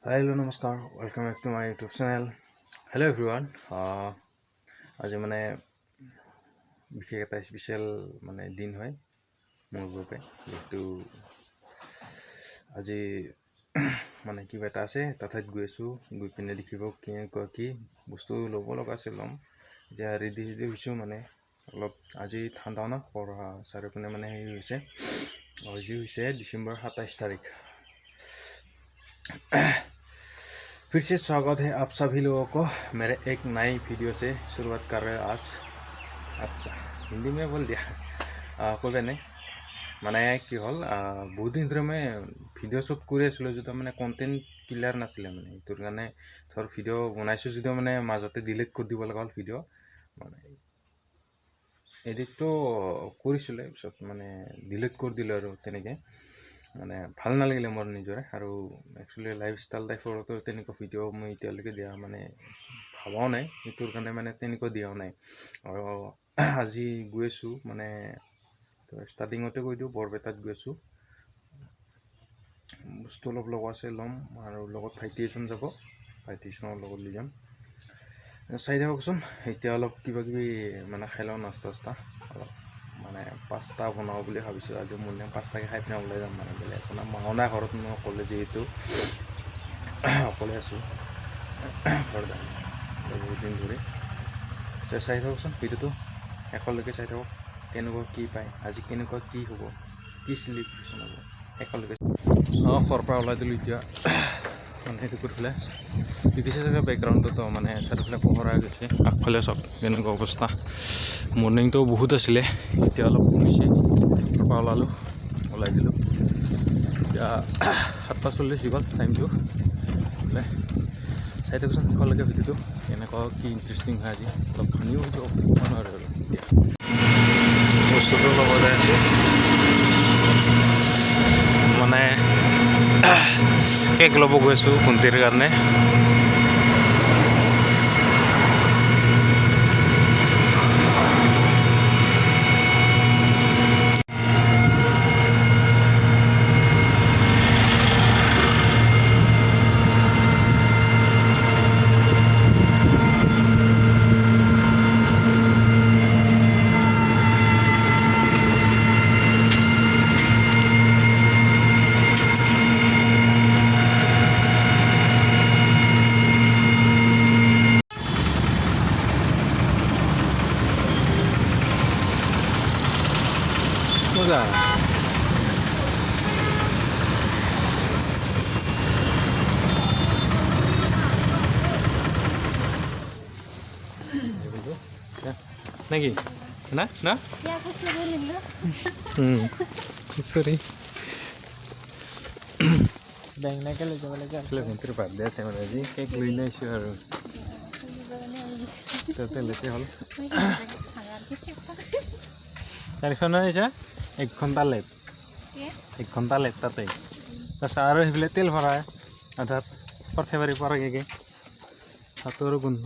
Hello, namaskar. Welcome back to my YouTube channel. Hello everyone. আজি মানে বিশেষ এটা স্পেশাল মানে দিন হয় মোৰ বাবে যেটো আজি মানে কিবা এটা আছে তাঠাইত গৈ আছো গৈ পিনে দেখিব কি বস্তু ল'ব লগা আছে লম যে ৰেডি হৈছো মানে অলপ আজি ঠাণ্ডা না পঢ়া চাৰিপিনে মানে হেৰি হৈছে আজি হৈছে ডিসেম্বৰ 27 তাৰিখ फिर से स्वागत है आप सभी लोगों को मेरे एक नई वीडियो से शुरुआत कर रहे हैं आज अच्छा हिंदी में बोल दिया कोई बात नहीं মানে কি হল বহুত দিন ধরে মই ভিডিও শুট কৰি আছিলো যেটা মানে কন্টেন্ট ক্লিয়াৰ নাছিলে মানে এটোৰ কাৰণে ধৰ ভিডিও বনাইছো যদিও মানে মাজতে ডিলিট কৰি দিব লগা হল ভিডিও মানে এডিটটো কৰিছিলে পিছত মানে ডিলিট কৰি দিলো আৰু তেনেকে মানে ভাল নালাগিলে মোৰ নিজৰে আৰু একচুয়ালি লাইফষ্টাইল টাইপৰটো তেনেকুৱা ভিডিও মই এতিয়ালৈকে দিয়া মানে ভাবাও নাই এটোৰ কাৰণে মানে তেনেকুৱা দিয়াও নাই আৰু আজি গৈছো মানে স্টাৰ্টিংতে কৈ দিও বৰপেটাত গৈছো বস্তু অলপ লগা আছে লম আৰু লগত ভাইটি এজন যাব ভাইটি এজনৰ লগত লৈ যাম চাই থাককচোন এতিয়া অলপ কিবা কিবি মানে খাই লওঁ নাস্তা অলপ মানে পাস্তা বনাও বুলি ভাবিছো আজি মোৰ নাম পাস্তাকে খাই পিনে ওলাই যাম মানে বেলেগ কোনো মাওনা ঘৰত মই অকলে যেহেতু অকলে আছো ঘৰত বহুত দিন ধৰি চাই থাককচোন ভিডিওটো একেলগে চাই থাকক কেনেকুৱা কি পায় আজি কেনেকুৱা কি হ'ব কি সেলিব্ৰেশন হ'ব একেলগে ঘৰৰ পৰা ওলাই দিলো এতিয়া মানে সেইটো কৰি পেলাই দেখিছে চাগে বেকগ্ৰাউণ্ডটো মানে চাৰিওফালে পোহৰা গৈছে আগফালে চব কেনেকুৱা অৱস্থা মৰ্নিংটো বহুত আছিলে এতিয়া অলপ কমিছে ঘৰৰ পৰা ওলাই দিলো এতিয়া 7:40 গ'ল টাইমটো চাই থাককচোন একেলগে ভিডিওটো কেনেকুৱা কি ইণ্টাৰেষ্টিং হয় আজি অলপ খানিও আৰু বস্তুটোৰ লগতে আছে মানে কেক ল'ব গৈছো ভণ্টিৰ কাৰণে মজা নাকি না না সৰি ব্যাংক না গেলে যাব লাগে আসলে ভন্টিৰ বাৰ্থডে আছে মানে আজি কেক লৈ নাইছো আৰু তাতে লেতে হল গাড়ীখন আহিছে 1 ঘণ্টা লেট 1 ঘণ্টা লেট তাতে তাৰপিছত আৰু সেইবিলাক তেল ভৰাই আধাত পথেবাৰী পৰাগে হাতৰ গোন্ধ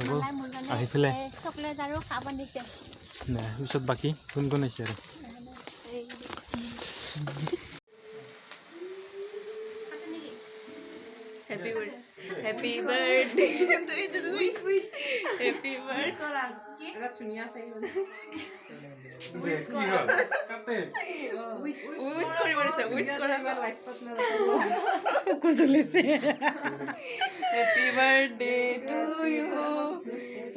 আহি পেলাই চকলেট আৰু খাব দিছে না পিছত বাকি কোন কোন আছে আৰু Happy birthday to you. Wish. Happy birthday. Agak dunia saya. Wish kora. Kate. Wish kora boleh wish kora. Life partner. Kusulese. Happy birthday to you.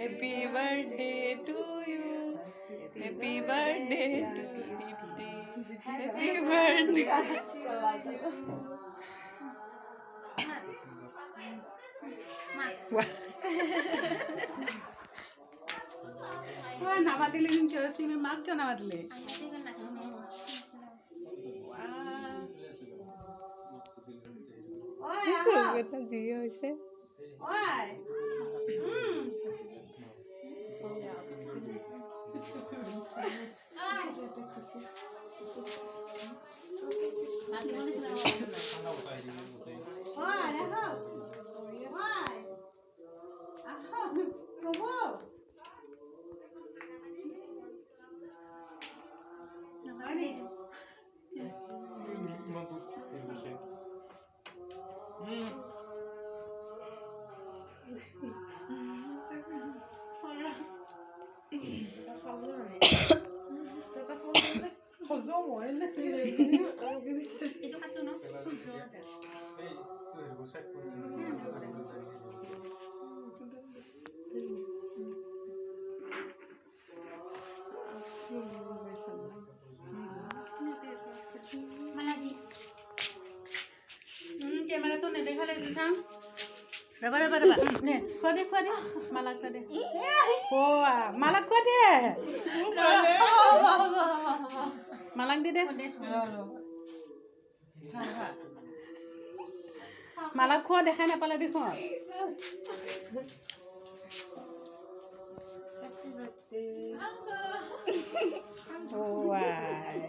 Happy birthday to you. Happy birthday to Didi. Happy birthday. Wah, nama dile ning Chelsea me mak ka nama dile. Oi, aha. Beta dia hoise. Oi. Camera तो नहीं देखा ले दिखा रबा रबा रबा ने खो दे माला खो दे ओ माला खो दे माला दे दे माला खो देखा ना पाला देखो ओ वाई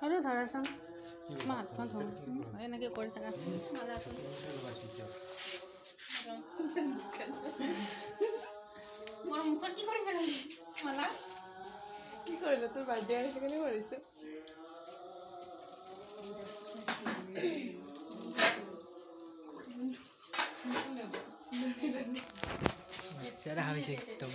Aduh, thara sang. Mat, kan thong. Ay nage kori thara. Mor mukhan ki kori thara. Mala. Ki korilo tor birthday aise kene korisu. Saya dah habis itu.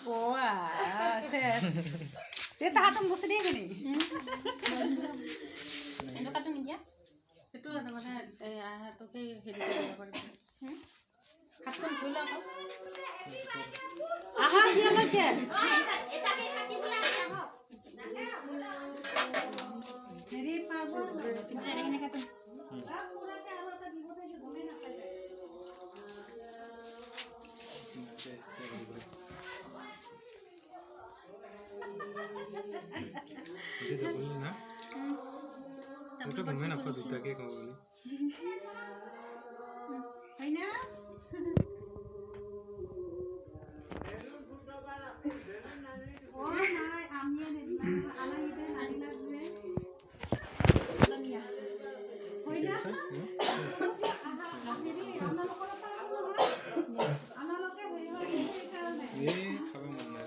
Wah, ses. Dia tahan tembus dia gini. Itu kata meja? Itu ada mana? Tuh kayak hidupnya apa? Hatun gula kok? Aha, dia lagi. Jadi apa? Kita ini kata. Bisa tak boleh nak? Kita kemana apa tu tak kau boleh? Aina? Oh, nai, amnya ni, anak itu nari lagi. Lamia. Aina? Jadi anak lokal apa lagi? Anak lokal boleh mana? Eh, apa mana?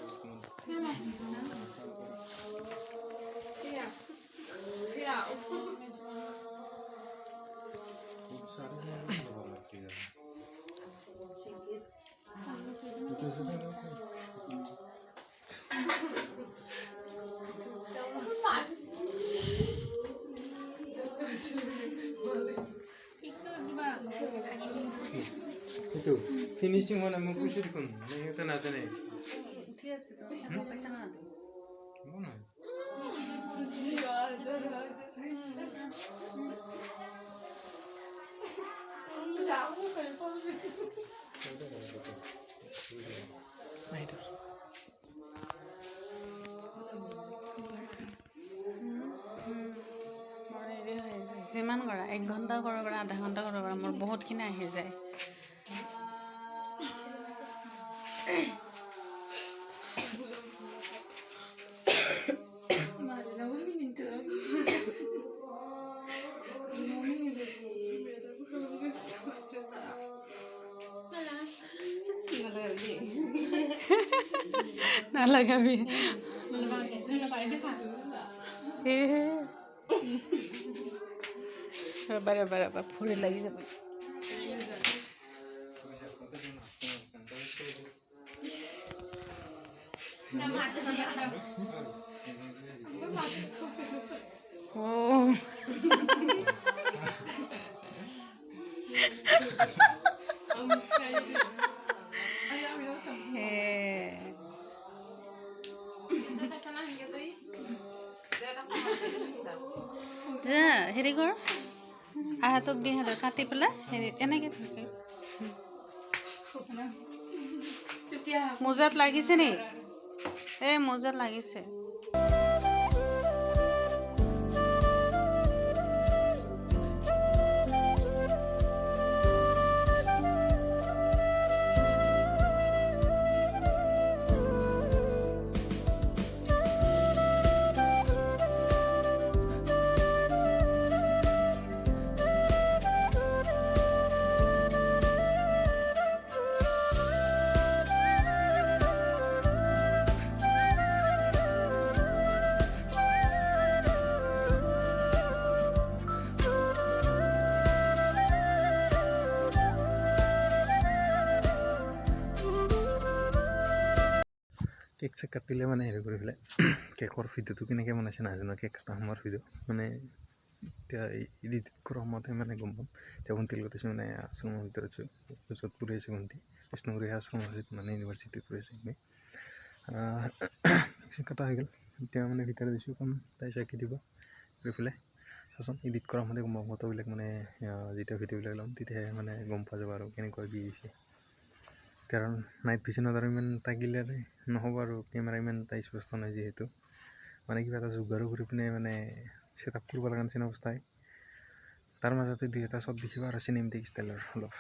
Itu finishing mana mau kusir kun? Ini itu nada nih. Dia sih tu, mau pasang nada. Mana? যিমান কৰা 1 ঘণ্টা কৰিব পৰা আধা ঘণ্টা কৰিব পৰা মোৰ বহুতখিনি আহি যায় নালাগাবি বাৰে বাৰে ফুৰি লাগি যাব যা হেৰি কৰ আহাতক দি হাতে কাটি পেলাই হেৰি এনেকে থাকে মোজাত লাগিছে নি এই মোজাত লাগিছে চেক কাটিলে মানে হেৰি কৰি পেলাই কেকৰ ভিডিঅ'টো কেনেকৈ বনাইছে নাজানো কেক কটা সময়ৰ ভিডিঅ' মানে এতিয়া এডিট কৰা সময়তে মানে গম পাম এতিয়া ভণ্টিৰ লগত আছে মানে আশ্ৰমৰ ভিতৰত আছোঁ য'ত পঢ়ি আছে ভণ্টি কৃষ্ণগুৰি আশ্ৰমৰ মানে ইউনিভাৰ্চিটিত পঢ়ি আছে চেক কটা হৈ গ'ল এতিয়া মানে ভিতৰত দিছোঁ কম তাই চেকি দিব কৰি পেলাই চাচোন এডিট কৰা সময়তে গম পাম ফটোবিলাক মানে যেতিয়া ভিডিঅ'বিলাক ল'ম তেতিয়াহে মানে গম পোৱা যাব আৰু কেনেকুৱা কি হৈছে কাৰণ নাইট ভিজনত আৰু ইমান তাকিলে নহ'ব আৰু কেমেৰা ইমান এটা স্পষ্ট নাই যিহেতু মানে কিবা এটা যোগাৰো কৰি পিনে মানে ছেট আপ কৰিব লগা নিচিনা অৱস্থাই তাৰ মাজতে দুই এটা শ্বট দেখিব আৰু চিনেমেটিক ষ্টাইলৰ অলপ